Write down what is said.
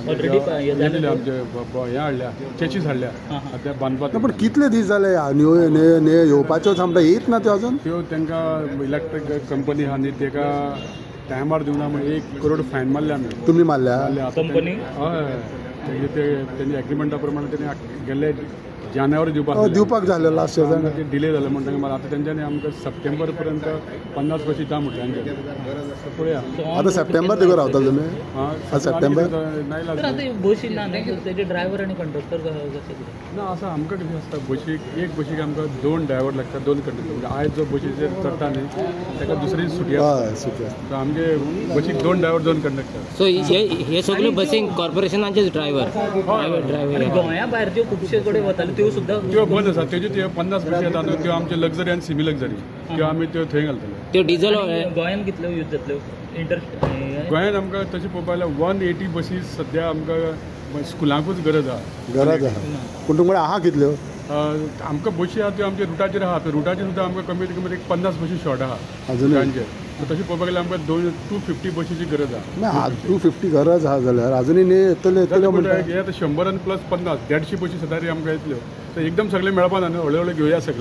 Already आमचे हे हाडल्या चेचीस हाडल्या आतां बांदपाक. पण कितले दीस जाले येवपाच्यो आमकां येयत ना त्यो अजून. त्यो तांकां इलेक्ट्रीक कंपनी आहा न्ही ताका टायमार दिवना म्हणून 1 करोड फायन मारल्या आमी. तुम्ही मारल्या कंपनी हय तेणी एग्रीमेंटा प्रमाणे तेणी गेल्ले जानेवारी दिवपाक जालें लास्ट सिजन. ते डिले जालें म्हणटा मागीर आतां तेंच्यांनी आमकां सप्टेंबर पर्यंत 50 बशी दिता म्हटलें. पळया आतां सप्टेंबर तिगो रावतले तुमी. सप्टेंबर नाही तर आता बशी ना त्याचे ड्रायव्हर आणि कंडक्टर कशें कितें ना असं आमकां कितें आसता बशीक एक बशीक आमकां 2 ड्रायव्हर लागता 2 कंडक्टर. म्हणजे आयज जो बशीचेर चडटा न्ही ताका दुसरी सुटी हय सुटी आसता. आसता. आमगे बशीक 2 ड्रायव्हर 2 कंडक्टर. सो हे सगळे बसींग कॉर्पोरेशनाचेच ड्रायव्हर गोंया भायर ज्यो खुबशे कडेन वताल्यो त्यो सुद्दां त्यो बंद आसा. तेज्यो त्यो 50 बशी येता न्हू त्यो आमचे लक्झरी आनी सिमी लक्झरी त्यो आमी त्यो थंय घालतले. त्यो डिझल गोंयान कितल्यो यूज जातल्यो गोंयांत आमकां तशें पळोवपाक गेल्यार 180 बसी सद्या आमकां स्कुलांकूच गरज आहा. गरज आहा. पूण तुमकडे आहा कितल्यो. आमकां बशी आहा त्यो आमच्या रुटाचेर आहा. रुटाचेर सुद्दां आमकां कमीत कमी 50 बशी शॉर्ट आहा अजून. तशें पळोवपाक गेल्यार आमकां 250 बशीची गरज आहा. 250 गरज आहा जाल्यार अजुनूय येतल्यो म्हणटा. हे आतां 100 + 50 150 बशी सदांच आमकां येतल्यो. तर एकदम सगळे मेळपा ना न्हू. हळू हळू घेवया सगळे.